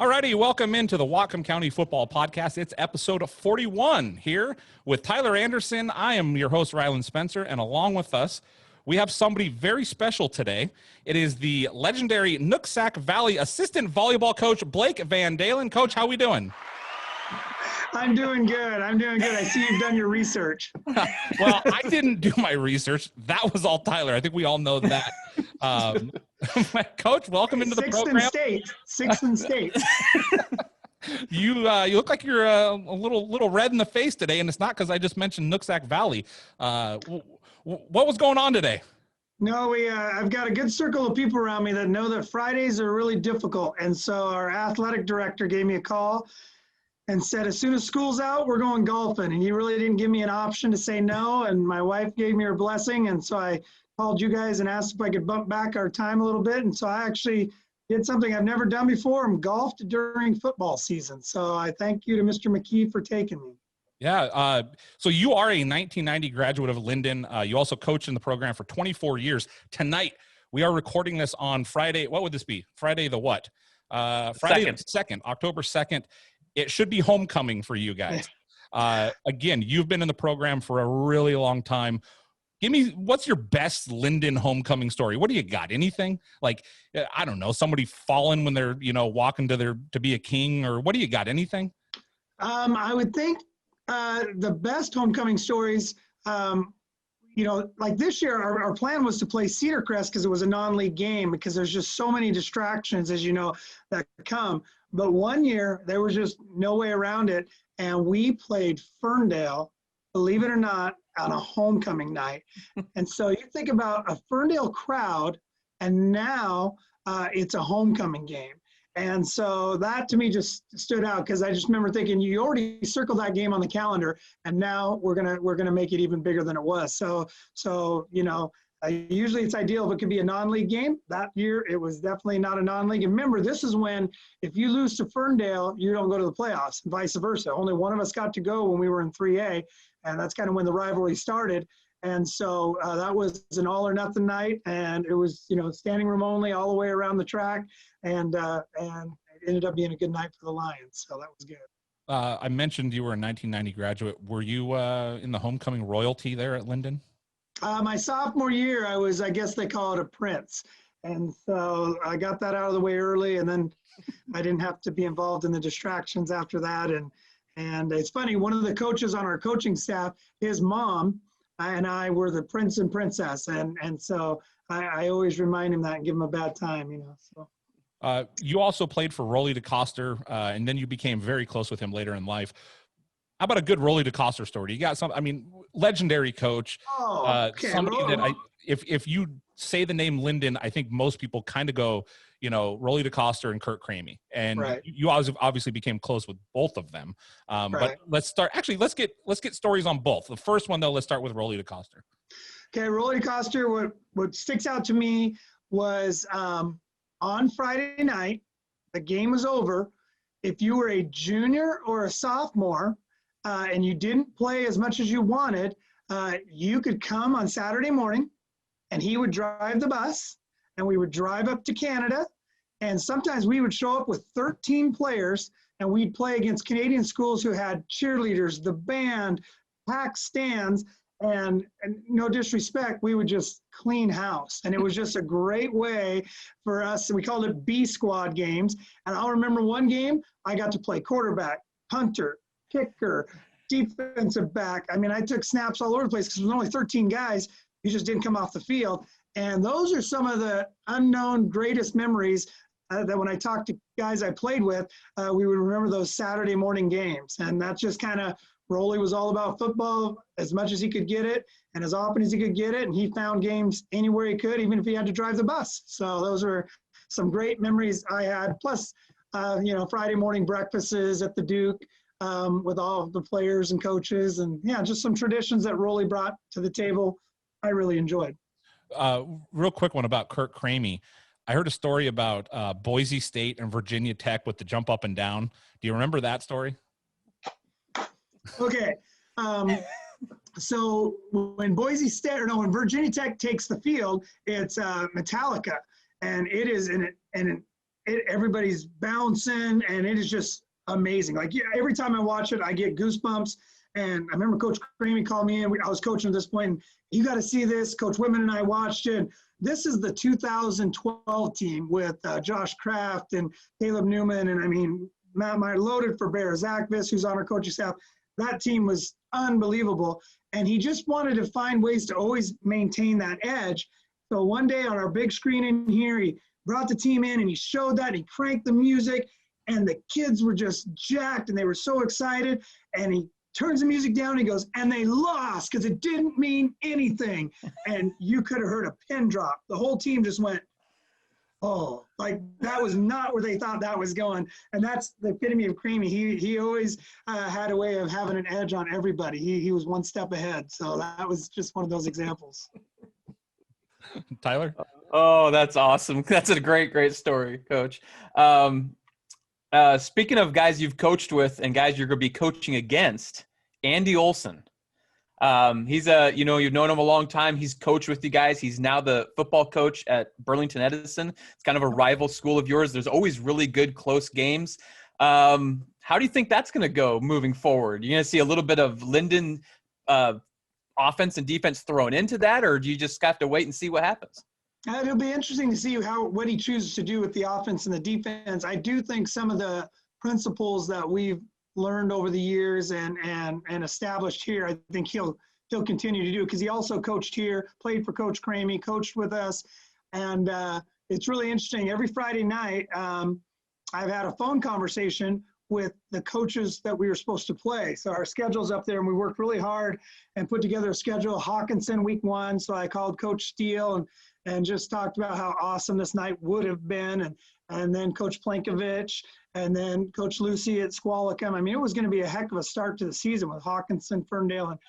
Alrighty, welcome into the Whatcom County Football Podcast. It's episode 41 here with Tyler Anderson. I am your host, Ryland Spencer, and along with us, we have somebody very special today. It is the legendary Nooksack Valley assistant volleyball coach, Blake VanDalen. Coach, how we doing? I'm doing good. I see you've done your research. Well, I didn't do my research. That was all Tyler. I think we all know that. Coach, welcome into the program. Sixth and state. You look like you're a little red in the face today, and it's not because I just mentioned Nooksack Valley. What was going on today? No, I've got a good circle of people around me that know that Fridays are really difficult, and so our athletic director gave me a call and said, as soon as school's out, we're going golfing. And he really didn't give me an option to say no. And my wife gave me her blessing. And so I called you guys and asked if I could bump back our time a little bit. And so I actually did something I've never done before and golfed during football season. So I thank you to Mr. McKee for taking me. Yeah. So you are a 1990 graduate of Lynden. You also coached in the program for 24 years. Tonight, we are recording this on Friday. What would this be? Friday the what? Friday the 2nd, October 2nd. It should be homecoming for you guys. Again, you've been in the program for a really long time. Give me, what's your best Lynden homecoming story? What do you got? Anything? Like, I don't know, somebody falling when they're, walking to be a king, or what do you got? Anything? I would think the best homecoming stories, like this year, our plan was to play Cedar Crest because it was a non-league game, because there's just so many distractions, as you know, that come. But one year, there was just no way around it, and we played Ferndale, believe it or not, on a homecoming night. And so you think about a Ferndale crowd, and now it's a homecoming game. And so that to me just stood out, because I just remember thinking, you already circled that game on the calendar, and now we're gonna make it even bigger than it was. So usually it's ideal if it could be a non-league game. That year it was definitely not a non-league. And remember, this is when if you lose to Ferndale, you don't go to the playoffs, and vice versa. Only one of us got to go when we were in 3A, and that's kind of when the rivalry started. And so that was an all or nothing night, and it was standing room only all the way around the track, and it ended up being a good night for the Lions. So that was good. I mentioned you were a 1990 graduate. Were you in the homecoming royalty there at Lynden? My sophomore year, I guess they call it a prince. And so I got that out of the way early, and then I didn't have to be involved in the distractions after that. And it's funny, one of the coaches on our coaching staff, his mom and I were the prince and princess. And so I always remind him that and give him a bad time, so. You also played for Rolly DeCoster, and then you became very close with him later in life. How about a good Rolly DeCoster story? You got some, legendary coach. Okay. Somebody that if you say the name Lynden, I think most people kind of go, Rolly DeCoster and Kurt Cramey. And right. You obviously became close with both of them. Right. But let's get stories on both. The first one, though, let's start with Rolly DeCoster. Okay, Rolly DeCoster, what sticks out to me was on Friday night, the game was over. If you were a junior or a sophomore, and you didn't play as much as you wanted, you could come on Saturday morning, and he would drive the bus, and we would drive up to Canada, and sometimes we would show up with 13 players, and we'd play against Canadian schools who had cheerleaders, the band, packed stands, and no disrespect, we would just clean house. And it was just a great way for us. We called it B squad games. And I'll remember one game, I got to play quarterback, punter, kicker, defensive back. I took snaps all over the place because there was only 13 guys. You just didn't come off the field. And those are some of the unknown greatest memories that when I talked to guys I played with, we would remember those Saturday morning games. And that's just kind of, Rolly was all about football as much as he could get it and as often as he could get it. And he found games anywhere he could, even if he had to drive the bus. So those are some great memories I had. Plus, Friday morning breakfasts at the Duke, with all the players and coaches, and just some traditions that Rolly brought to the table I really enjoyed. Real quick one about Kurt Cramey. I heard a story about Boise State and Virginia Tech with the jump up and down. Do you remember that story? Okay. So when when Virginia Tech takes the field, it's Metallica, and it is an everybody's bouncing, and it is just amazing. Like, yeah, every time I watch it, I get goosebumps. And I remember Coach Cramey called me in. I was coaching at this point, and you got to see this. Coach Whitman and I watched it. This is the 2012 team with Josh Kraft and Caleb Newman. And I mean, Matt Meyer loaded for Bear, Zach Viss, who's on our coaching staff. That team was unbelievable. And he just wanted to find ways to always maintain that edge. So one day on our big screen in here, he brought the team in and he showed that. He cranked the music, and the kids were just jacked and they were so excited. And he turns the music down and he goes, and they lost because it didn't mean anything. And you could have heard a pin drop. The whole team just went, oh, like that was not where they thought that was going. And that's the epitome of Cramey. He always had a way of having an edge on everybody. He was one step ahead. So that was just one of those examples. Tyler? Oh, that's awesome. That's a great story, Coach. Speaking of guys you've coached with and guys you're going to be coaching against, Andy Olson. He's you've known him a long time. He's coached with you guys. He's now the football coach at Burlington Edison. It's kind of a rival school of yours. There's always really good, close games. How do you think that's going to go moving forward? You're going to see a little bit of Lynden offense and defense thrown into that, or do you just have to wait and see what happens? It'll be interesting to see what he chooses to do with the offense and the defense. I do think some of the principles that we've learned over the years and established here, I think he'll continue to do, because he also coached here, played for Coach Cramey, coached with us, and it's really interesting. Every Friday night, I've had a phone conversation with the coaches that we were supposed to play. So our schedule's up there, and we worked really hard and put together a schedule. Hawkinson week 1, so I called Coach Steele and just talked about how awesome this night would have been, and then Coach Plankovich, and then Coach Lucy at Squalicum. I mean, it was going to be a heck of a start to the season with Hawkinson, Ferndale, and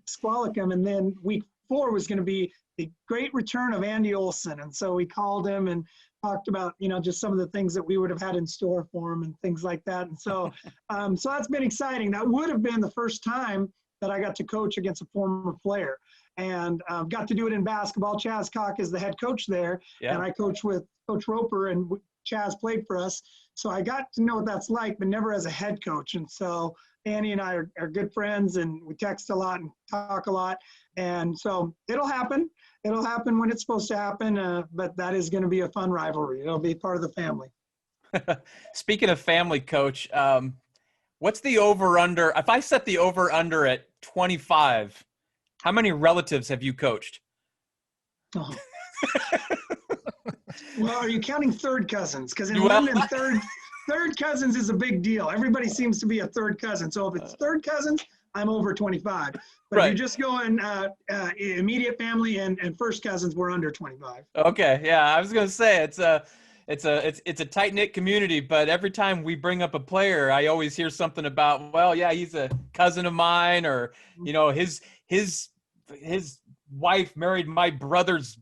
Squalicum, and then week 4 was going to be the great return of Andy Olson. And so we called him and talked about, just some of the things that we would have had in store for him and things like that. And so, so that's been exciting. That would have been the first time that I got to coach against a former player, and got to do it in basketball. Chaz Cock is the head coach there, and I coach with Coach Roper, and Chaz played for us. So I got to know what that's like, but never as a head coach. And so Andy and I are good friends, and we text a lot and talk a lot. And so it'll happen. It'll happen when it's supposed to happen, but that is going to be a fun rivalry. It'll be part of the family. Speaking of family, Coach, what's the over-under? If I set the over-under at 25, how many relatives have you coached? Oh. Well, are you counting third cousins? Because in London, third cousins is a big deal. Everybody seems to be a third cousin. So if it's third cousins, I'm over 25. But if you're just going immediate family and first cousins, we're under 25. Okay, yeah, I was going to say it's a tight-knit community, but every time we bring up a player, I always hear something about, well, yeah, he's a cousin of mine, or his wife married my brother's.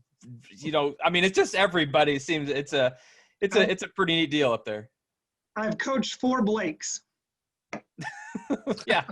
I mean, it's just everybody seems it's a pretty neat deal up there. I've coached 4 Blakes. Yeah.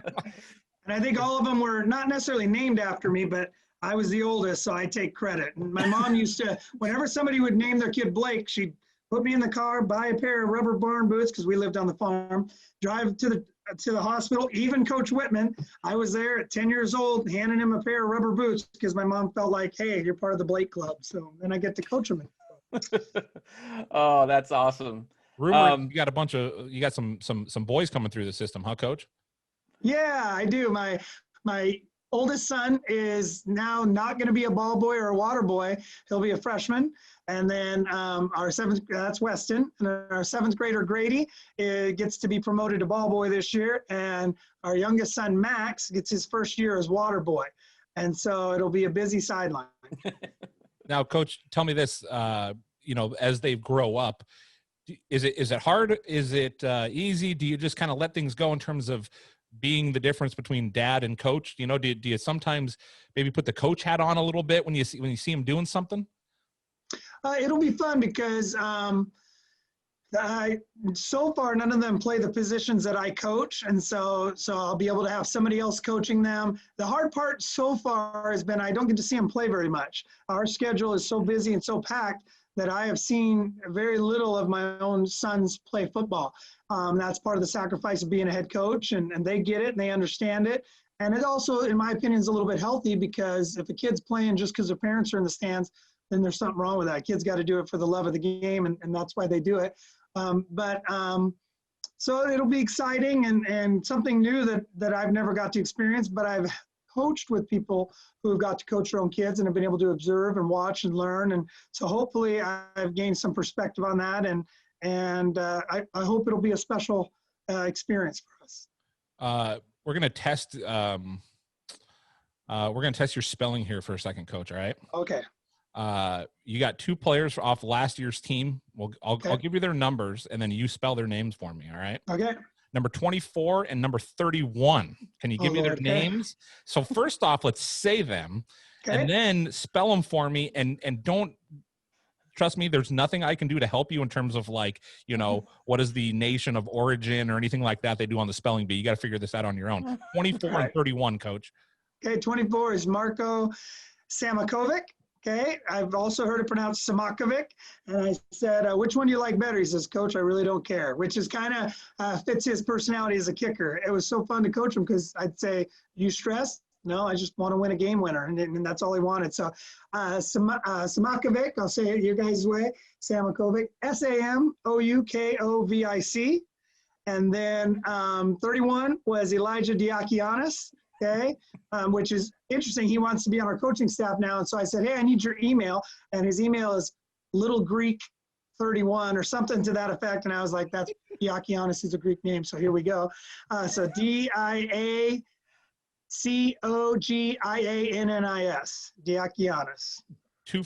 And I think all of them were not necessarily named after me, but I was the oldest, so I take credit. And my mom used to, whenever somebody would name their kid Blake, she'd put me in the car, buy a pair of rubber barn boots, because we lived on the farm, drive to the hospital. Even Coach Whitman, I was there at 10 years old, handing him a pair of rubber boots because my mom felt like, hey, you're part of the Blake Club. So then I get to coach him. Oh, that's awesome. Rumor, you got some boys coming through the system, huh, Coach? Yeah, I do. My oldest son is now not going to be a ball boy or a water boy. He'll be a freshman. And then our 7th, that's Weston. And our 7th grader, Grady, gets to be promoted to ball boy this year. And our youngest son, Max, gets his first year as water boy. And so it'll be a busy sideline. Now, Coach, tell me this, as they grow up, is it hard? Is it easy? Do you just kind of let things go in terms of being the difference between dad and coach? Do you sometimes maybe put the coach hat on a little bit when you see him doing something? It'll be fun because So far, none of them play the positions that I coach, and so I'll be able to have somebody else coaching them. The hard part so far has been I don't get to see them play very much. Our schedule is so busy and so packed that I have seen very little of my own sons play football. That's part of the sacrifice of being a head coach, and they get it and they understand it. And it also, in my opinion, is a little bit healthy, because if a kid's playing just because their parents are in the stands, then there's something wrong with that. Kids got to do it for the love of the game, and that's why they do it. So it'll be exciting and something new that I've never got to experience, but I've coached with people who have got to coach their own kids and have been able to observe and watch and learn. And so hopefully I've gained some perspective on that. And I hope it'll be a special experience for us. We're going to test, your spelling here for a second, Coach. All right. Okay. You got 2 players off last year's team. I'll give you their numbers, and then you spell their names for me. All right. Okay. Number 24 and number 31. Can you give me their names? So first off, let's say them, and then spell them for me. And don't, trust me, there's nothing I can do to help you in terms of, like, what is the nation of origin or anything like that they do on the spelling bee. You got to figure this out on your own. 24 and 31, Coach. Okay. 24 is Marko Samakovic. Okay, I've also heard it pronounced Samakovic, and I said, which one do you like better? He says, Coach, I really don't care, which is kind of fits his personality as a kicker. It was so fun to coach him, because I'd say, you stressed? No, I just want to win a game winner, and that's all he wanted. So Samakovic, I'll say it your guys' way, Samakovic, Samoukovic, and then 31 was Elijah Diakianis. Okay, which is interesting. He wants to be on our coaching staff now. And so I said, hey, I need your email. And his email is Little Greek 31 or something to that effect. And I was like, that's Diakianis is a Greek name. So here we go. So Diacogiannis, Diakianis. 2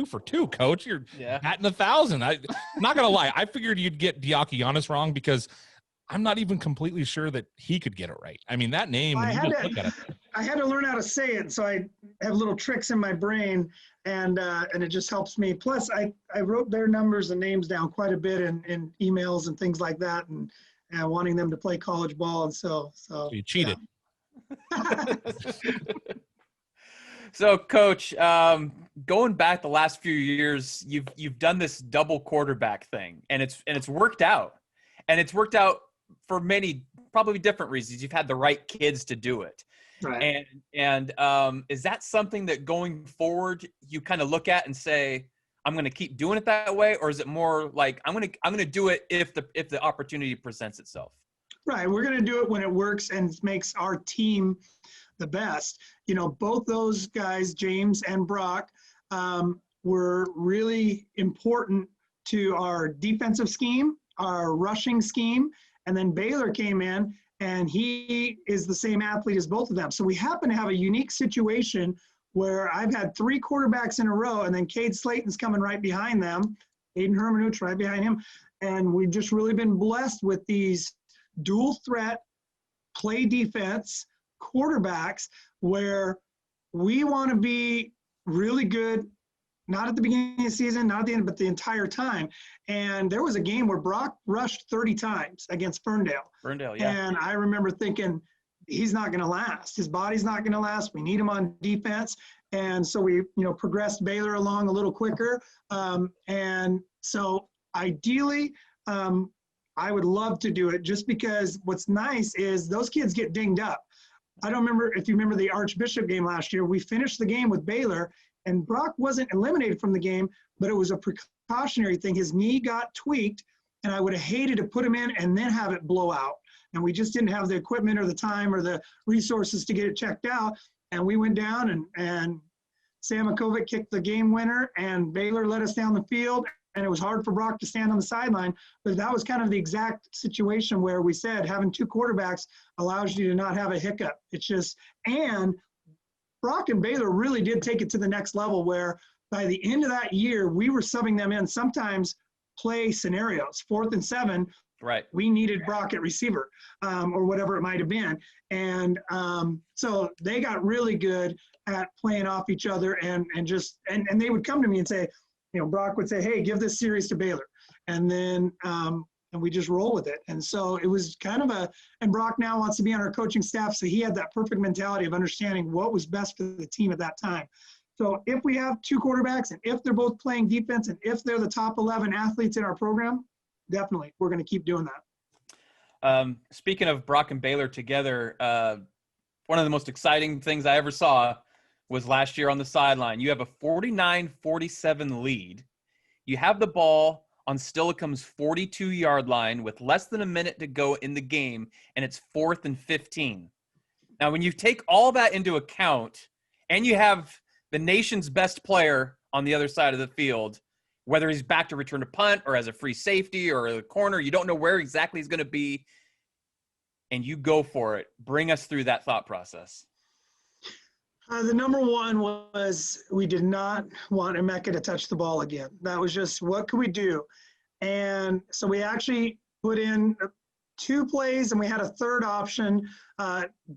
for 2, Coach. You're batting 1,000. I'm not going to lie. I figured you'd get Diakianis wrong, because I'm not even completely sure that he could get it right. I mean, that name, I had to learn how to say it, so I have little tricks in my brain, and it just helps me. Plus, I wrote their numbers and names down quite a bit in emails and things like that, and wanting them to play college ball, and so you cheated. Yeah. So, Coach, going back the last few years, you've done this double quarterback thing, and it's worked out, and it's worked out for many probably different reasons. You've had the right kids to do it. Right. And is that something that going forward you kind of look at and say, I'm going to keep doing it that way? Or is it more like I'm going to do it if the opportunity presents itself? Right. We're going to do it when it works and makes our team the best. Both those guys, James and Brock, were really important to our defensive scheme, our rushing scheme. And then Baylor came in, and he is the same athlete as both of them. So we happen to have a unique situation where I've had 3 quarterbacks in a row, and then Cade Slayton's coming right behind them, Aiden Hermanuch right behind him. And we've just really been blessed with these dual threat, play defense quarterbacks, where we want to be really good, not at the beginning of the season, not at the end, but the entire time. And there was a game where Brock rushed 30 times against Ferndale. Yeah. And I remember thinking, he's not going to last. His body's not going to last. We need him on defense. And so we, progressed Baylor along a little quicker. And so ideally, I would love to do it, just because what's nice is those kids get dinged up. I don't remember if you remember the Archbishop game last year. We finished the game with Baylor, and Brock wasn't eliminated from the game, but it was a precautionary thing. His knee got tweaked, and I would have hated to put him in and then have it blow out. And we just didn't have the equipment or the time or the resources to get it checked out. And we went down, and Samakovic kicked the game winner, and Baylor let us down the field. And it was hard for Brock to stand on the sideline. But that was kind of the exact situation where we said having 2 quarterbacks allows you to not have a hiccup. It's just, and Brock and Baylor really did take it to the next level, where by the end of that year, we were subbing them in sometimes play scenarios, 4th and 7. Right. We needed Brock at receiver, or whatever it might have been. And so they got really good at playing off each other, and they would come to me and say, Brock would say, hey, give this series to Baylor. And then, and we just roll with it. And so it was kind of and Brock now wants to be on our coaching staff. So he had that perfect mentality of understanding what was best for the team at that time. So if we have two quarterbacks and if they're both playing defense and if they're the top 11 athletes in our program, definitely we're going to keep doing that. Speaking of Brock and Baylor together, one of the most exciting things I ever saw was last year on the sideline. You have a 49-47 lead. You have the ball on Stillicum's 42-yard line with less than a minute to go in the game, and it's 4th and 15. Now, when you take all that into account, and you have the nation's best player on the other side of the field, whether he's back to return to punt or as a free safety or a corner, you don't know where exactly he's going to be, and you go for it. Bring us through that thought process. The number one was we did not want Emeka to touch the ball again. That was just, what could we do? And so we actually put in 2 plays, and we had a third option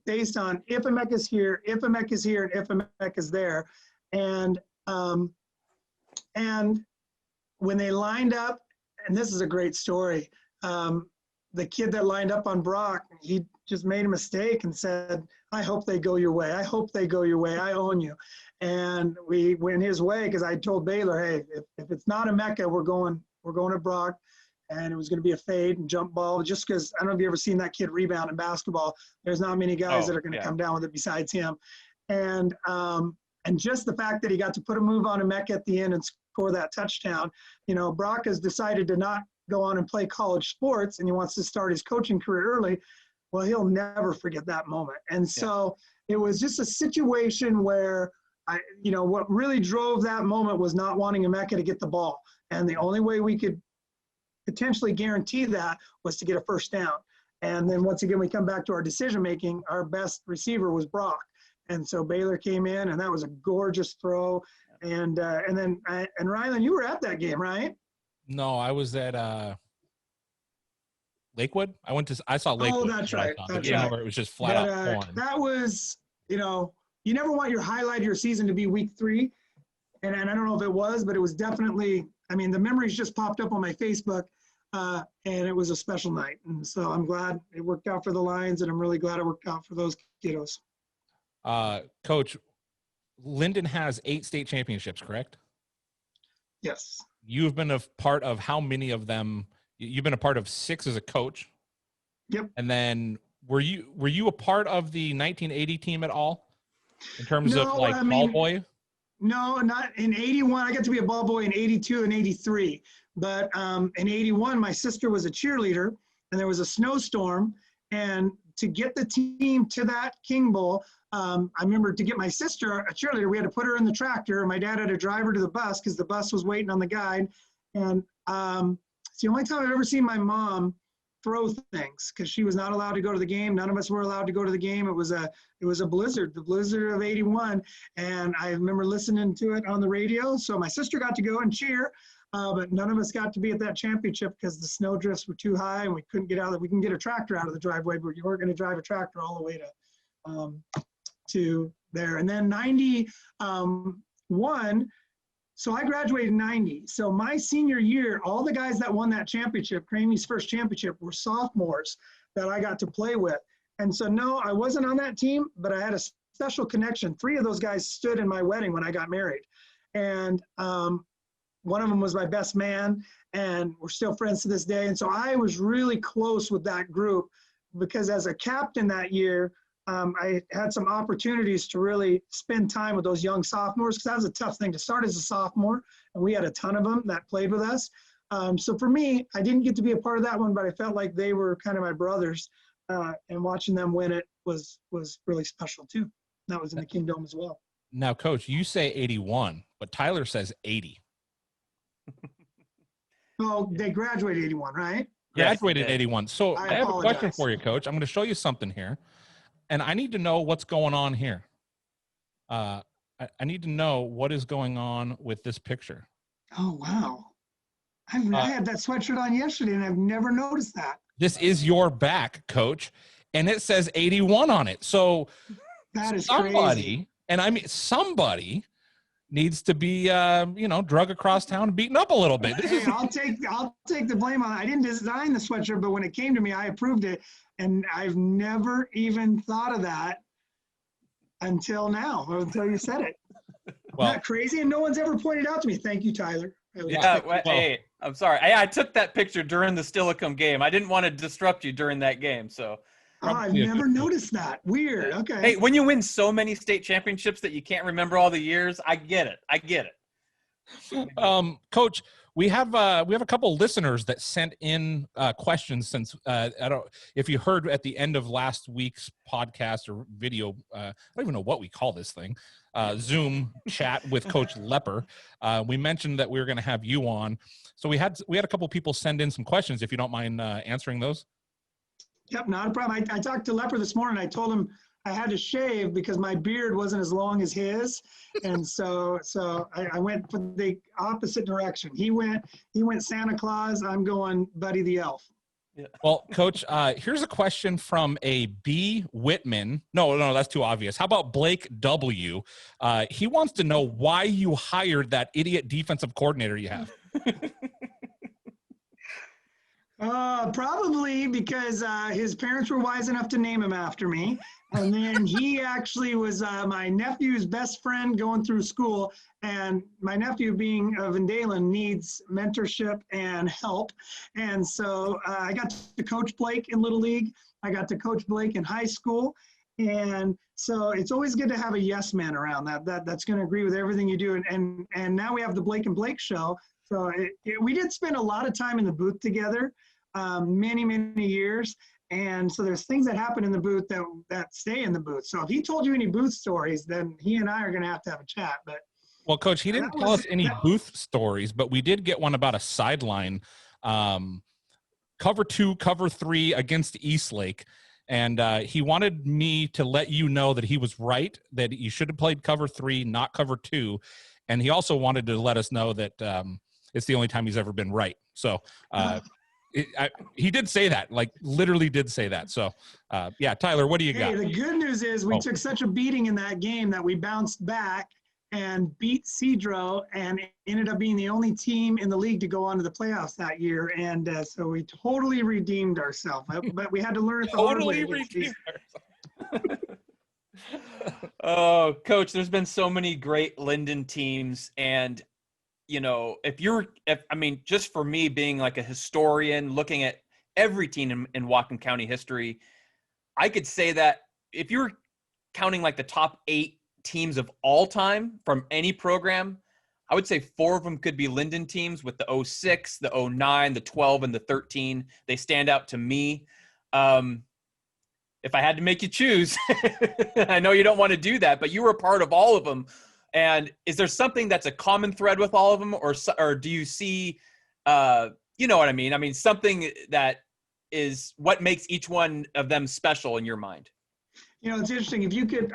based on if Emeka's here, if Emeka's here, and if Emeka's there. And when they lined up, and this is a great story, the kid that lined up on Brock, he just made a mistake and said, I hope they go your way. I hope they go your way. I own you. And we went his way because I told Baylor, hey, if it's not Emeka, we're going to Brock. And it was going to be a fade and jump ball, just because I don't know if you've ever seen that kid rebound in basketball. There's not many guys that are going to come down with it besides him. And just the fact that he got to put a move on Emeka at the end and score that touchdown, Brock has decided to not go on and play college sports, and he wants to start his coaching career early. Well, he'll never forget that moment. And so it was just a situation where what really drove that moment was not wanting Emeka to get the ball. And the only way we could potentially guarantee that was to get a first down. And then once again, we come back to our decision-making, our best receiver was Brock. And so Baylor came in, and that was a gorgeous throw. And then Ryland, you were at that game, right? No, I was at Lakewood. I saw Lakewood. Oh, that's right. That's right. right. Where it was just flat out corn. That was, you never want your highlight of your season to be week 3. And I don't know if it was, but it was definitely, the memories just popped up on my Facebook, and it was a special night. And so I'm glad it worked out for the Lions, and I'm really glad it worked out for those kiddos. Coach, Lynden has 8 state championships, correct? Yes. You've been a part of how many of them? You've been a part of 6 as a coach. Yep. And then were you a part of the 1980 team at all in terms of ball boy? No, not in 81. I got to be a ball boy in 82 and 83. But in 81, my sister was a cheerleader, and there was a snowstorm. And to get the team to that King Bowl, I remember to get my sister, a cheerleader, we had to put her in the tractor. My dad had to drive her to the bus because the bus was waiting on the guide. And it's the only time I've ever seen my mom throw things, because she was not allowed to go to the game. None of us were allowed to go to the game. It was a blizzard, the blizzard of 81. And I remember listening to it on the radio. So my sister got to go and cheer, but none of us got to be at that championship because the snow drifts were too high and we couldn't get out. We can get a tractor out of the driveway, but you weren't going to drive a tractor all the way to there. And then 91, so I graduated in 90. So my senior year, all the guys that won that championship, Cramey's first championship, were sophomores that I got to play with. And so, no, I wasn't on that team, but I had a special connection. 3 of those guys stood in my wedding when I got married. And one of them was my best man, and we're still friends to this day. And so I was really close with that group because as a captain that year, I had some opportunities to really spend time with those young sophomores, because that was a tough thing to start as a sophomore, and we had a ton of them that played with us. So for me, I didn't get to be a part of that one, but I felt like they were kind of my brothers, and watching them win it was really special too. That was in the Kingdom as well. Now, Coach, you say 81, but Tyler says 80. Oh, they graduated 81, right? Graduated Yes, 81. So I have a apologize. question for you, Coach. I'm going to show you something here, and I need to know what's going on here. I need to know what is going on with this picture. Oh, wow. I had that sweatshirt on yesterday, and I've never noticed that. This is your back, Coach, and it says 81 on it. So That is somebody, crazy. and I mean somebody, needs to be, drug across town and beaten up a little bit. Hey, I'll take the blame on it. I didn't design the sweatshirt, but when it came to me, I approved it, and I've never even thought of that until now, until you said it. Well, Isn't that crazy? And no one's ever pointed out to me. Thank you, Tyler. Hey, I'm sorry. I took that picture during the Stillicum game. I didn't want to disrupt you during that game, so. I've never noticed that. Weird. Okay. Hey, when you win so many state championships that you can't remember all the years, I get it. Coach, we have a couple listeners that sent in questions since if you heard at the end of last week's podcast or video, I don't even know what we call this thing, Zoom chat with Coach Lepper. We mentioned that we were going to have you on, so we had a couple people send in some questions. If you don't mind answering those. Yep, not a problem. I talked to Lepper this morning. I told him I had to shave because my beard wasn't as long as his, and so I went for the opposite direction. He went Santa Claus. I'm going Buddy the Elf. Yeah. Well, Coach, here's a question from a B. Whitman. No, that's too obvious. How about Blake W? He wants to know why you hired that idiot defensive coordinator you have. Probably because his parents were wise enough to name him after me. And then he actually was my nephew's best friend going through school. And my nephew, being of VanDalen, needs mentorship and help. And so I got to coach Blake in Little League. I got to coach Blake in high school. And so it's always good to have a yes man around that's going to agree with everything you do. And now we have the Blake and Blake show. So we did spend a lot of time in the booth together, many, many years. And so there's things that happen in the booth that stay in the booth. So if he told you any booth stories, then he and I are going to have a chat. But well, Coach, he didn't tell us any booth stories, but we did get one about a sideline, cover 2, cover 3 against Eastlake. And he wanted me to let you know that he was right, that you should have played cover 3, not cover 2. And he also wanted to let us know that it's the only time he's ever been right. So he did say that, like literally did say that. So, yeah, Tyler, what do you got? Hey, the good news is we took such a beating in that game that we bounced back and beat Cedro and ended up being the only team in the league to go on to the playoffs that year. And so we totally redeemed ourselves. But we had to learn it the hard way. Oh, Coach, there's been so many great Lynden teams. And, you know, just for me being like a historian, looking at every team in Whatcom County history, I could say that if you're counting like the top 8 teams of all time from any program, I would say 4 of them could be Lynden teams with the 06, the 09, the 12, and the 13. They stand out to me. If I had to make you choose, I know you don't want to do that, but you were a part of all of them. And is there something that's a common thread with all of them, or do you see, you know what I mean? I mean, something that is what makes each one of them special in your mind? You know, it's interesting.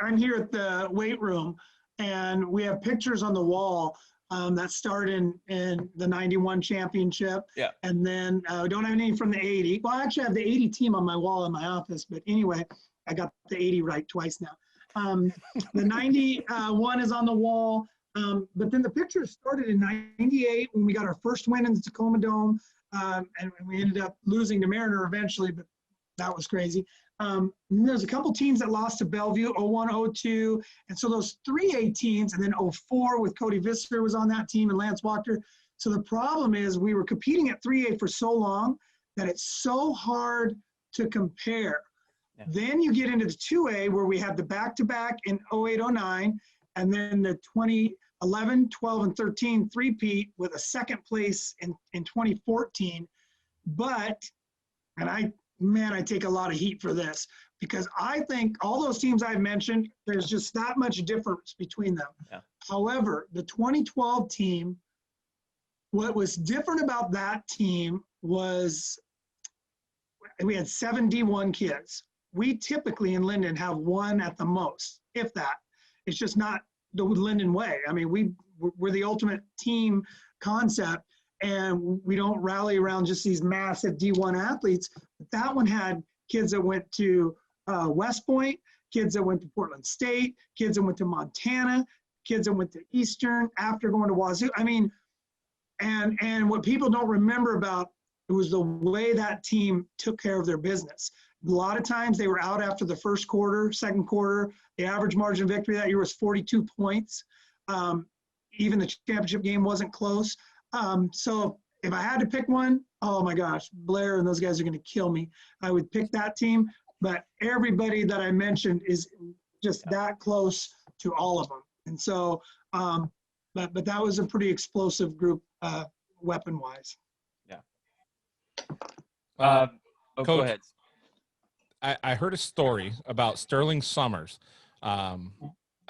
I'm here at the weight room, and we have pictures on the wall that start in the 91 championship. Yeah. And then we don't have any from the 80. Well, I actually have the 80 team on my wall in my office, but anyway, I got the 80 right twice now. The 91 is on the wall, but then the pictures started in 98 when we got our first win in the Tacoma Dome, and we ended up losing to Mariner eventually, but that was crazy. There's a couple teams that lost to Bellevue, 01, 02, and so those 3A teams, and then 04 with Cody Visser was on that team and Lance Wachter. So the problem is we were competing at 3A for so long that it's so hard to compare. Yeah. Then you get into the 2A where we had the back-to-back in 08, 09, and then the 2011, 12, and 13 three-peat with a second place in 2014. But, and I take a lot of heat for this because I think all those teams I've mentioned, there's just that much difference between them. Yeah. However, the 2012 team, what was different about that team was we had 7 D1 kids. We typically in Lynden have 1 at the most, if that. It's just not the Lynden way. I mean, we're the ultimate team concept, and we don't rally around just these massive D1 athletes. But that one had kids that went to West Point, kids that went to Portland State, kids that went to Montana, kids that went to Eastern after going to Wazoo. I mean, and what people don't remember about it was the way that team took care of their business. A lot of times they were out after the first quarter, second quarter. The average margin of victory that year was 42 points. Even the championship game wasn't close. So if I had to pick one, oh my gosh, Blair and those guys are going to kill me. I would pick that team. But everybody that I mentioned is just that close to all of them. And so, but that was a pretty explosive group, weapon-wise. Yeah. Coach, go ahead. I heard a story about Sterling Summers, a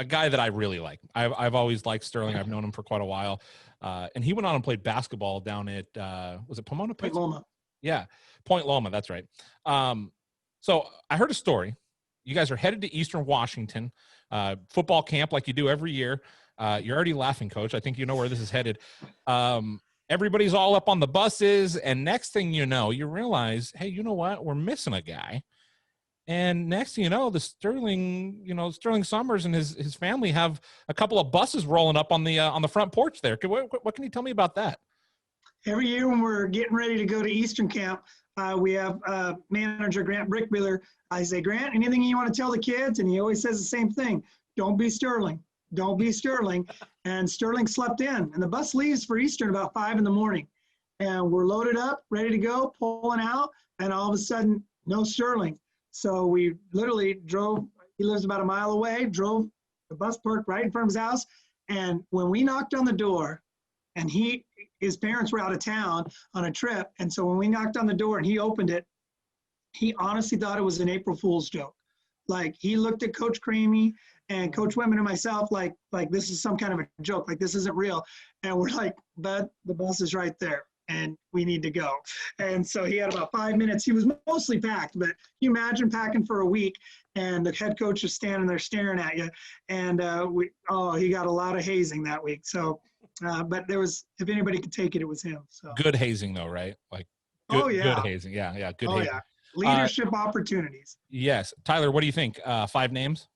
guy that I really like. I've always liked Sterling. I've known him for quite a while. And he went on and played basketball down at, was it Pomona? Point Loma. Yeah, Point Loma, that's right. So I heard a story. You guys are headed to Eastern Washington, football camp like you do every year. You're already laughing, Coach. I think you know where this is headed. Everybody's all up on the buses, and next thing you know, you realize, hey, you know what? We're missing a guy. And next thing you know, Sterling Summers and his family have a couple of buses rolling up on the front porch there. What can you tell me about that? Every year when we're getting ready to go to Eastern camp, we have manager Grant Brickmiller. I say, Grant, anything you want to tell the kids? And he always says the same thing. Don't be Sterling. Don't be Sterling. And Sterling slept in. And the bus leaves for Eastern about 5 a.m. And we're loaded up, ready to go, pulling out. And all of a sudden, no Sterling. So we literally drove. He lives about a mile away, drove the bus parked right in front of his house. And when we knocked on the door, and his parents were out of town on a trip. And so when we knocked on the door and he opened it, he honestly thought it was an April Fool's joke. Like, he looked at Coach Cramey and Coach Whitman and myself like this is some kind of a joke, like this isn't real. And we're like, bud, the bus is right there and we need to go. And so he had about 5 minutes. He was mostly packed, but you imagine packing for a week and the head coach is standing there staring at you. And he got a lot of hazing that week. So, but there was, if anybody could take it, it was him. So good hazing though, right? Like, good hazing. Yeah. Good hazing. Yeah. Leadership opportunities. Yes. Tyler, what do you think? 5 names?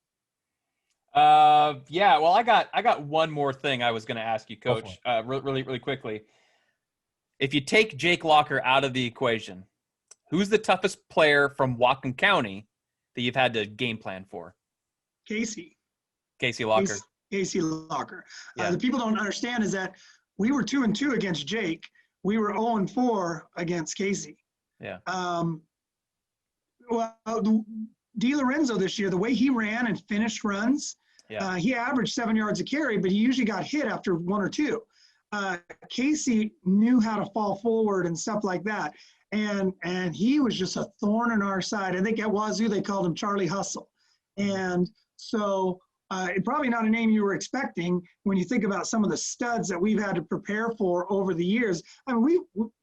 Yeah, well, I got one more thing I was going to ask you, Coach, really quickly. If you take Jake Locker out of the equation, who's the toughest player from Whatcom County that you've had to game plan for? Casey Locker. Casey Locker. Yeah. The people don't understand is that we were 2-2 against Jake. We were 0-4 against Casey. Yeah. Di Lorenzo this year, the way he ran and finished runs, he averaged 7 yards a carry, but he usually got hit after 1 or 2. Casey knew how to fall forward and stuff like that. And he was just a thorn in our side. I think at Wazoo, they called him Charlie Hustle. And so probably not a name you were expecting when you think about some of the studs that we've had to prepare for over the years. I mean,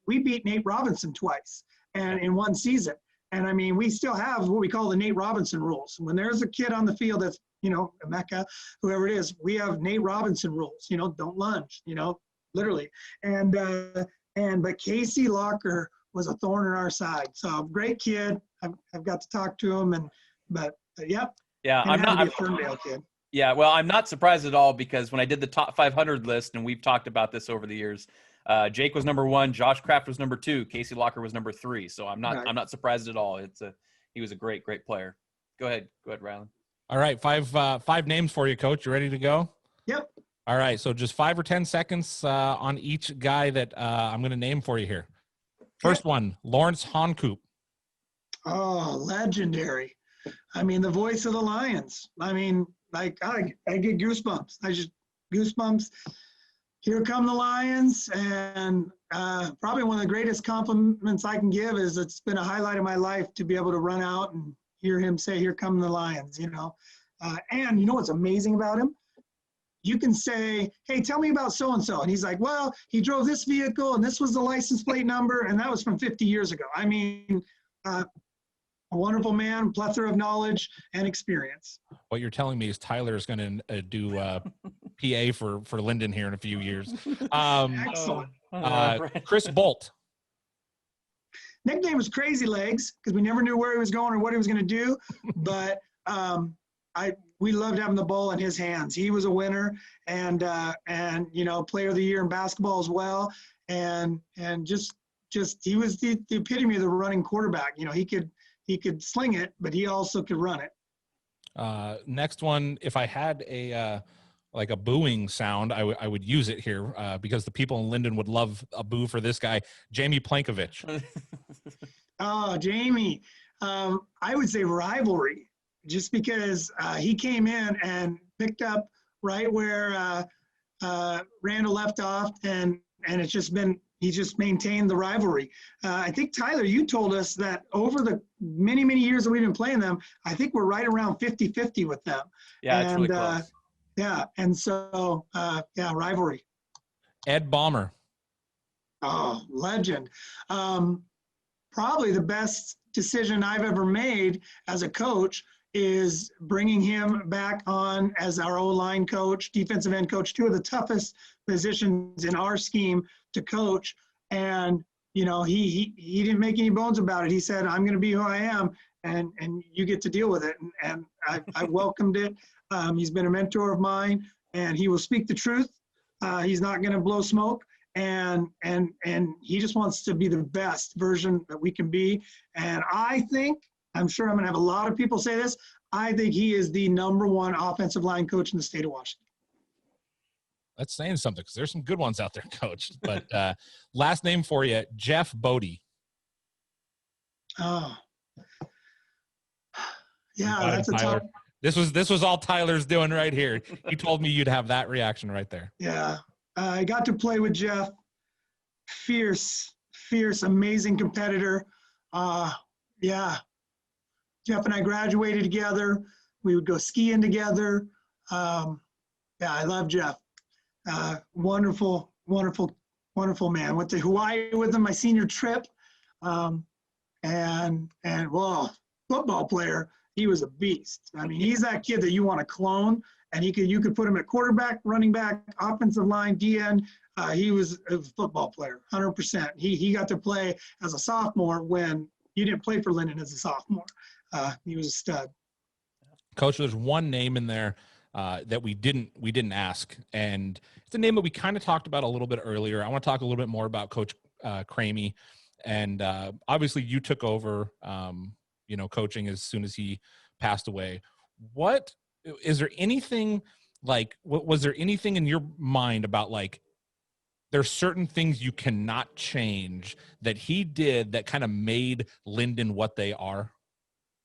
we beat Nate Robinson twice and in one season. And I mean, we still have what we call the Nate Robinson rules. When there's a kid on the field that's, Emeka, whoever it is, we have Nate Robinson rules, don't lunge, literally. But Casey Locker was a thorn in our side. So great kid. I've got to talk to him yep. Yeah, I'm not a Ferndale kid. Yeah, well, I'm not surprised at all because when I did the top 500 list, and we've talked about this over the years, Jake was number 1, Josh Kraft was number 2, Casey Locker was number 3. So I'm not surprised at all. He was a great player. Go ahead, Ryland. All right, five names for you, Coach. You ready to go? Yep. All right, so just 5 or 10 seconds on each guy that I'm going to name for you here. First one, Lawrence Honcoop. Oh, legendary. I mean, the voice of the Lions. I mean, like, I get goosebumps. Goosebumps. Here come the Lions, and probably one of the greatest compliments I can give is it's been a highlight of my life to be able to run out and hear him say, here come the Lions, And you know what's amazing about him? You can say, hey, tell me about so-and-so. And he's like, well, he drove this vehicle, and this was the license plate number, and that was from 50 years ago. I mean, a wonderful man, plethora of knowledge and experience. What you're telling me is Tyler is going to do PA for Lynden here in a few years. Excellent. Chris Bolt. Nickname was Crazy Legs because we never knew where he was going or what he was going to do. But we loved having the ball in his hands. He was a winner, and player of the year in basketball as well, and just he was the epitome of the running quarterback. He could sling it, but he also could run it. Next one, if I had a booing sound, I would use it here because the people in Lynden would love a boo for this guy, Jamie Plankovich. Oh, Jamie. I would say rivalry, just because he came in and picked up right where Randall left off, and it's just been, he just maintained the rivalry. I think, Tyler, you told us that over the many, many years that we've been playing them, I think we're right around 50-50 with them. Yeah, it's really close. Yeah, and so, rivalry. Ed Baumer. Oh, legend. Probably the best decision I've ever made as a coach is bringing him back on as our O-line coach, defensive end coach, two of the toughest positions in our scheme to coach. And, he didn't make any bones about it. He said, I'm going to be who I am, and you get to deal with it. And I welcomed it. He's been a mentor of mine, and he will speak the truth. He's not going to blow smoke. And he just wants to be the best version that we can be. And I'm sure I'm going to have a lot of people say this, I think he is the #1 offensive line coach in the state of Washington. That's saying something, because there's some good ones out there, Coach. But last name for you, Jeff Bodie. Oh, yeah, that's a Tyler. tough. This was all Tyler's doing right here. He told me you'd have that reaction right there. Yeah. I got to play with Jeff. Fierce, amazing competitor. Jeff and I graduated together. We would go skiing together. I love Jeff. Wonderful man. Went to Hawaii with him my senior trip. Football player. He was a beast. I mean, he's that kid that you want to clone. And you could put him at quarterback, running back, offensive line, DN. He was a football player, 100%. He got to play as a sophomore when you didn't play for Lynden as a sophomore. He was a stud. Coach, there's one name in there that we didn't ask, and it's a name that we kind of talked about a little bit earlier. I want to talk a little bit more about Coach Cramey, and obviously you took over, coaching as soon as he passed away. Is there anything was there anything in your mind about there's certain things you cannot change that he did that kind of made Lynden what they are?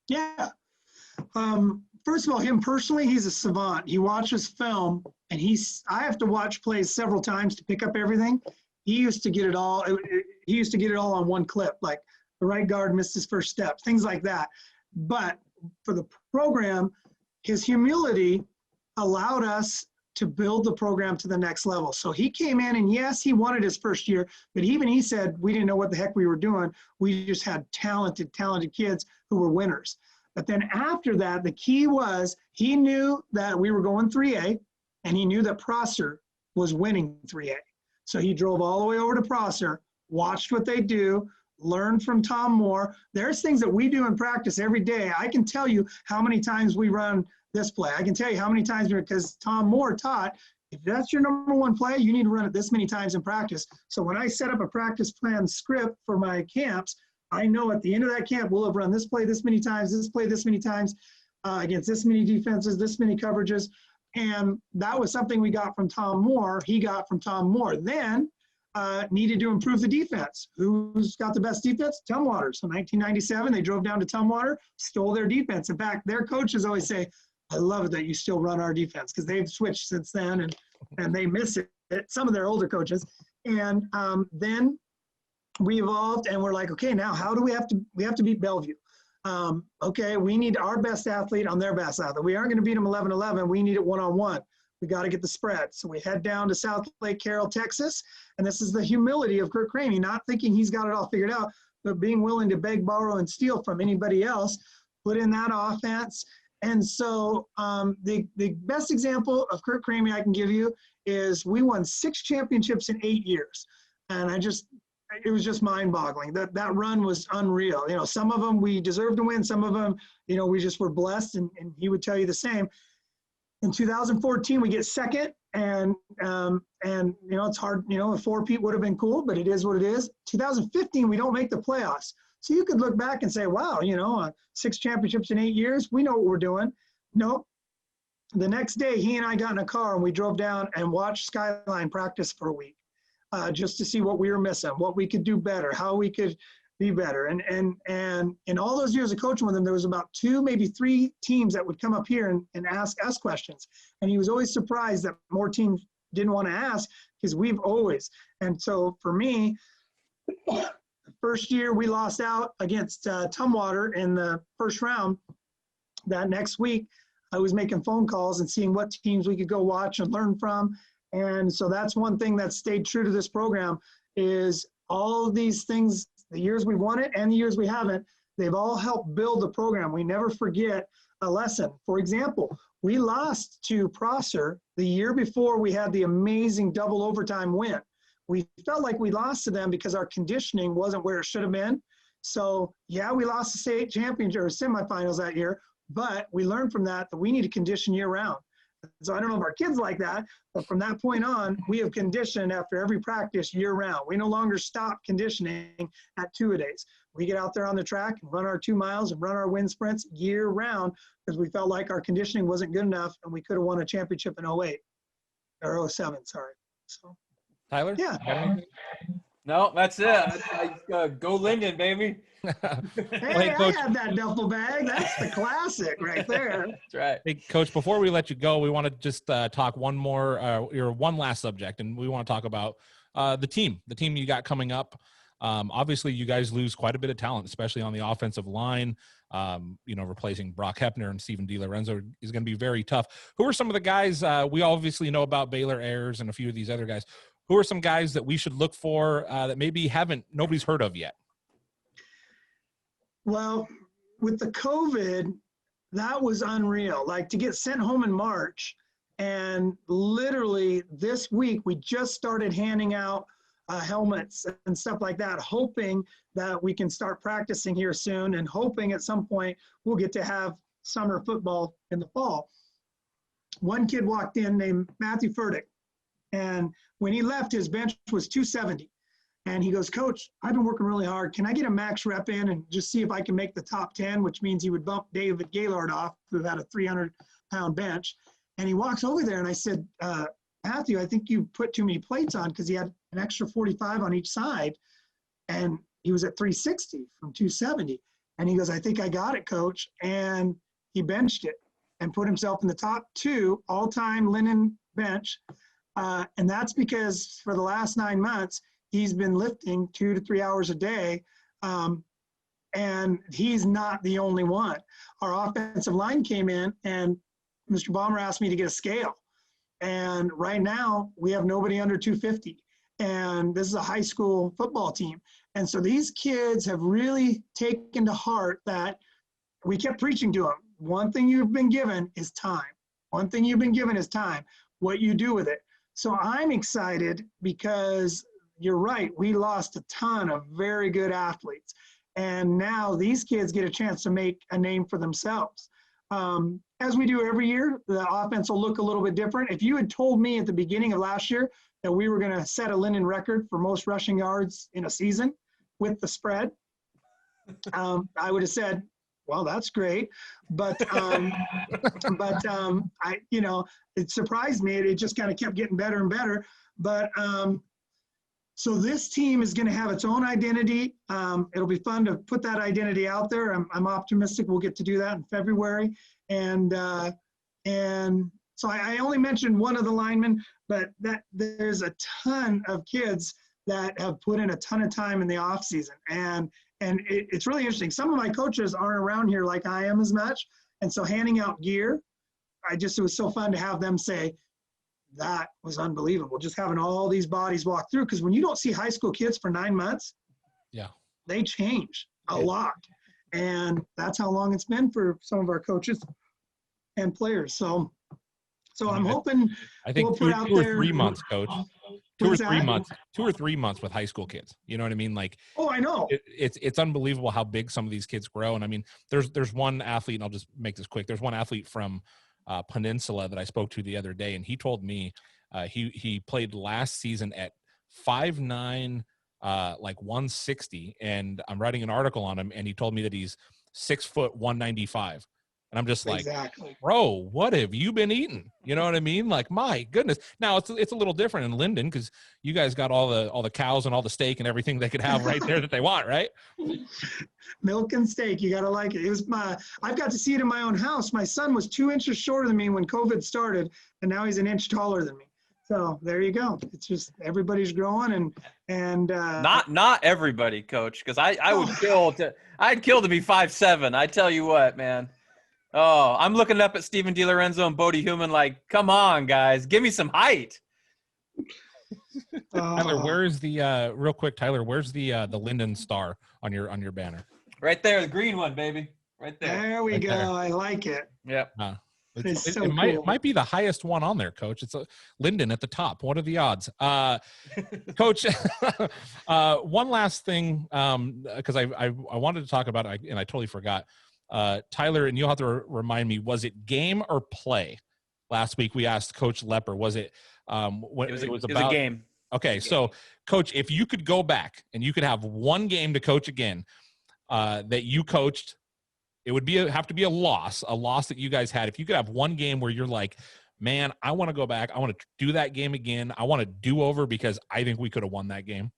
Yeah. First of all, him personally, he's a savant. He watches film, and I have to watch plays several times to pick up everything. He used to get it all. He used to get it all on one clip, like the right guard missed his first step, things like that. But for the program, his humility allowed us to build the program to the next level. So he came in, and yes, he wanted his first year, but even he said, we didn't know what the heck we were doing. We just had talented kids who were winners. But then after that, the key was he knew that we were going 3A, and he knew that Prosser was winning 3A. So he drove all the way over to Prosser, watched what they do, learned from Tom Moore. There's things that we do in practice every day. I can tell you how many times we run this play. I can tell you how many times, because Tom Moore taught, if that's your #1 play, you need to run it this many times in practice. So when I set up a practice plan script for my camps, I know at the end of that camp, we'll have run this play this many times, this play this many times, against this many defenses, this many coverages. And that was something we got from Tom Moore. He got from Tom Moore. Then needed to improve the defense. Who's got the best defense? Tumwater. So 1997, they drove down to Tumwater, stole their defense. In fact, their coaches always say, I love it that you still run our defense, because they've switched since then, and they miss it, some of their older coaches. And then we evolved, and we're like, okay, now how do we have to beat Bellevue? Okay, we need our best athlete on their best athlete. We aren't going to beat them 11-11. We need it one-on-one. We got to get the spread. So we head down to South Lake Carroll, Texas, and this is the humility of Kurt Cramey, not thinking he's got it all figured out, but being willing to beg, borrow, and steal from anybody else, put in that offense. And so the best example of Kurt Cramey I can give you is we won 6 championships in 8 years. And it was just mind-boggling. That run was unreal. Some of them we deserved to win. Some of them, we just were blessed, and he would tell you the same. In 2014, we get second, and it's hard. A 4-peat would have been cool, but it is what it is. 2015, we don't make the playoffs. So you could look back and say, wow, 6 championships in 8 years. We know what we're doing. Nope. The next day, he and I got in a car and we drove down and watched Skyline practice for a week, just to see what we were missing, what we could do better, how we could be better. And in all those years of coaching with him, there was about 2, maybe 3 teams that would come up here and ask us questions. And he was always surprised that more teams didn't want to ask, because we've always. And so for me, the first year we lost out against Tumwater in the first round. That next week, I was making phone calls and seeing what teams we could go watch and learn from. And so that's one thing that stayed true to this program, is all of these things, the years we won it and the years we haven't, they've all helped build the program. We never forget a lesson. For example, we lost to Prosser the year before we had the amazing double overtime win. We felt like we lost to them because our conditioning wasn't where it should have been. So yeah, we lost the state championship or semifinals that year, but we learned from that we need to condition year round. So I don't know if our kids like that, but from that point on, we have conditioned after every practice year round. We no longer stop conditioning at 2-a-days. We get out there on the track and run our 2 miles and run our wind sprints year round, because we felt like our conditioning wasn't good enough and we could have won a championship in 08 or 07, sorry. So Tyler? yeah. No, that's it. Go Lynden, baby. Hey, Coach, I had that duffel bag. That's the classic right there. That's right. Hey, Coach, before we let you go, we want to just talk one last subject, and we want to talk about the team you got coming up. Obviously, you guys lose quite a bit of talent, especially on the offensive line. Replacing Brock Hepner and Stephen DiLorenzo is going to be very tough. Who are some of the guys we obviously know about? Baylor Ayers and a few of these other guys. Who are some guys that we should look for that maybe nobody's heard of yet? Well, with the COVID, that was unreal. Like, to get sent home in March, and literally this week we just started handing out helmets and stuff like that, hoping that we can start practicing here soon, and hoping at some point we'll get to have summer football in the fall. One kid walked in named Matthew Furtick, and when he left, his bench was 270. And he goes, Coach, I've been working really hard. Can I get a max rep in and just see if I can make the top 10, which means he would bump David Gaylord off, who had a 300-pound bench. And he walks over there, and I said, Matthew, I think you put too many plates on, because he had an extra 45 on each side. And he was at 360 from 270. And he goes, I think I got it, Coach. And he benched it and put himself in the top 2 all-time Lynden bench. And that's because for the last 9 months, he's been lifting 2 to 3 hours a day, and he's not the only one. Our offensive line came in, and Mr. Balmer asked me to get a scale. And right now, we have nobody under 250. And this is a high school football team. And so these kids have really taken to heart that we kept preaching to them. One thing you've been given is time. One thing you've been given is time. What you do with it. So I'm excited because you're right. We lost a ton of very good athletes. And now these kids get a chance to make a name for themselves. As we do every year, the offense will look a little bit different. If you had told me at the beginning of last year that we were going to set a Lynden record for most rushing yards in a season with the spread, I would have said, well, that's great. But it surprised me. It just kind of kept getting better and better. But so this team is going to have its own identity. It'll be fun to put that identity out there. I'm optimistic we'll get to do that in February. And so I only mentioned one of the linemen, but there's a ton of kids that have put in a ton of time in the off season. And it's really interesting. Some of my coaches aren't around here like I am as much. And so handing out gear, it was so fun to have them say, that was unbelievable. Just having all these bodies walk through. Because when you don't see high school kids for 9 months, yeah, they change a lot. And that's how long it's been for some of our coaches and players. So I'm hoping I think we'll two or 3 months, Coach. 2 or 3 months. 2 or 3 months with high school kids. You know what I mean? Like, oh, I know. It's unbelievable how big some of these kids grow. And I mean, there's one athlete, and I'll just make this quick. There's one athlete from Peninsula that I spoke to the other day, and he told me he played last season at 5'9", like 160, and I'm writing an article on him, and he told me that he's 6 foot 195. And I'm just like, exactly, bro, what have you been eating? You know what I mean? Like, my goodness. Now it's a little different in Lynden because you guys got all the cows and all the steak and everything they could have right there that they want, right? Milk and steak, you gotta like it. I've got to see it in my own house. My son was 2 inches shorter than me when COVID started, and now he's an inch taller than me. So there you go. It's just everybody's growing, and not everybody, Coach, because I'd kill to be 5'7". I tell you what, man. Oh, I'm looking up at Steven DiLorenzo and Bodie Human like, come on, guys, give me some height. Tyler, where's the real quick, Tyler, where's the Lynden star on your banner? Right there, the green one, baby. Right there. There we right go. there. I like it. Yep. It's so it cool. might be the highest one on there, Coach. It's Lynden at the top. What are the odds? Coach, one last thing, because I wanted to talk about it, and I totally forgot. Tyler, and you'll have to remind me, was it game or play? Last week we asked Coach Lepper, was it it was about a game. Okay, so Coach, if you could go back and you could have one game to coach again that you coached, it would have to be a loss that you guys had. If you could have one game where you're like, man, I want to go back, I want to do that game again, I want to do over because I think we could have won that game.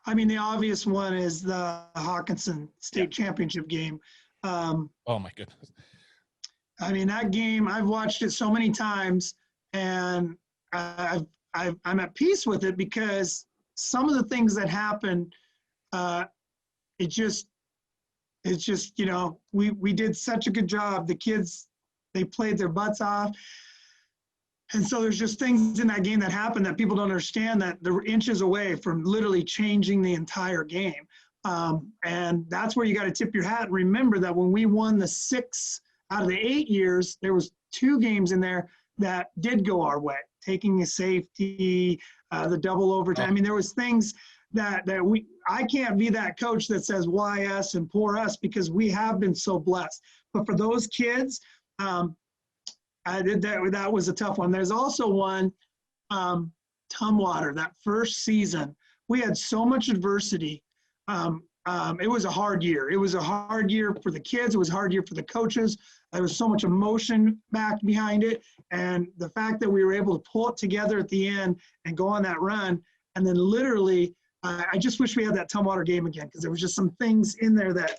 I mean, the obvious one is the Hawkinson State Championship game. Oh my goodness. I mean, that game, I've watched it so many times, and I'm at peace with it because some of the things that happened, it's just, you know, we did such a good job. The kids, they played their butts off. And so there's just things in that game that happened that people don't understand, that they're inches away from literally changing the entire game. And that's where you got to tip your hat and remember that when we won the 6 out of the 8 years, there was 2 games in there that did go our way, taking a safety, the double overtime. I mean, there was things that I can't be that coach that says why us and poor us, because we have been so blessed. But for those kids, that was a tough one. There's also one, Tumwater, that first season. We had so much adversity. It was a hard year. It was a hard year for the kids. It was a hard year for the coaches. There was so much emotion back behind it. And the fact that we were able to pull it together at the end and go on that run. And then literally, I just wish we had that Tumwater game again, because there was just some things in there that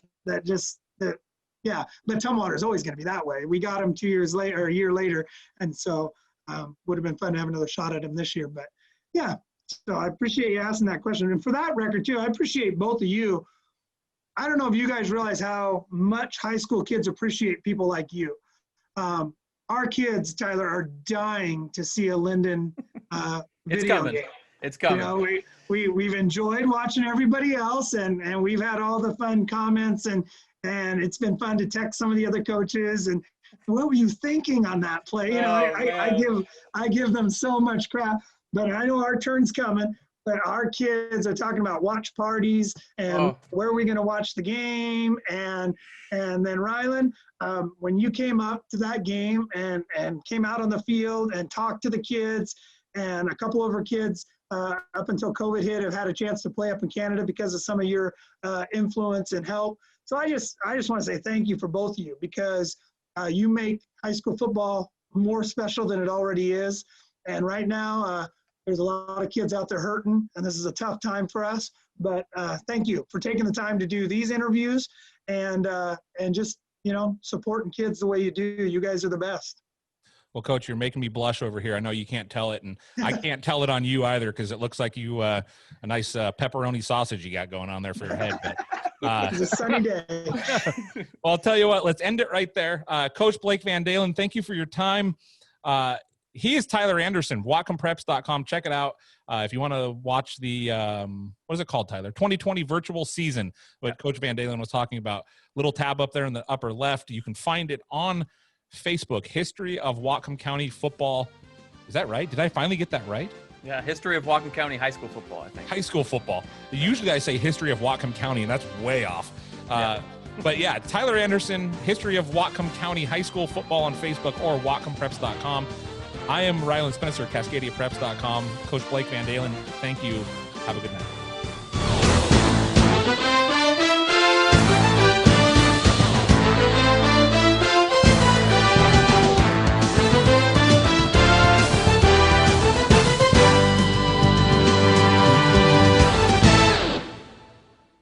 yeah, but Tumwater is always going to be that way. We got him 2 years later, or a year later, and so would have been fun to have another shot at him this year. But yeah, so I appreciate you asking that question. And for that record too, I appreciate both of you. I don't know if you guys realize how much high school kids appreciate people like you. Our kids, Tyler, are dying to see a Lynden video game. It's coming. You know, we've enjoyed watching everybody else, and we've had all the fun comments, and it's been fun to text some of the other coaches and what were you thinking on that play? You know, I give them so much crap, but I know our turn's coming. But our kids are talking about watch parties and where are we going to watch the game? And then Ryland, when you came up to that game and came out on the field and talked to the kids, and a couple of our kids up until COVID hit have had a chance to play up in Canada because of some of your influence and help. So I just want to say thank you for both of you, because you make high school football more special than it already is. And right now, there's a lot of kids out there hurting, and this is a tough time for us. But thank you for taking the time to do these interviews and just, you know, supporting kids the way you do. You guys are the best. Well, Coach, you're making me blush over here. I know you can't tell it, and I can't tell it on you either, because it looks like you a nice pepperoni sausage you got going on there for your head. But, it's a sunny day. Well, I'll tell you what, let's end it right there. Coach Blake VanDalen, thank you for your time. He is Tyler Anderson, WhatcomPreps.com. Check it out. If you want to watch the, what is it called, Tyler? 2020 virtual season, what Coach VanDalen was talking about. Little tab up there in the upper left. You can find it on Facebook, History of Whatcom County Football. Is that right? Did I finally get that right? Yeah, History of Whatcom County High School Football, I think. High school football. Usually I say History of Whatcom County, and that's way off. But yeah, Tyler Anderson, history of Whatcom County High School football on Facebook or WhatcomPreps.com. I am Ryland Spencer, CascadiaPreps.com. Coach Blake VanDalen, thank you. Have a good night.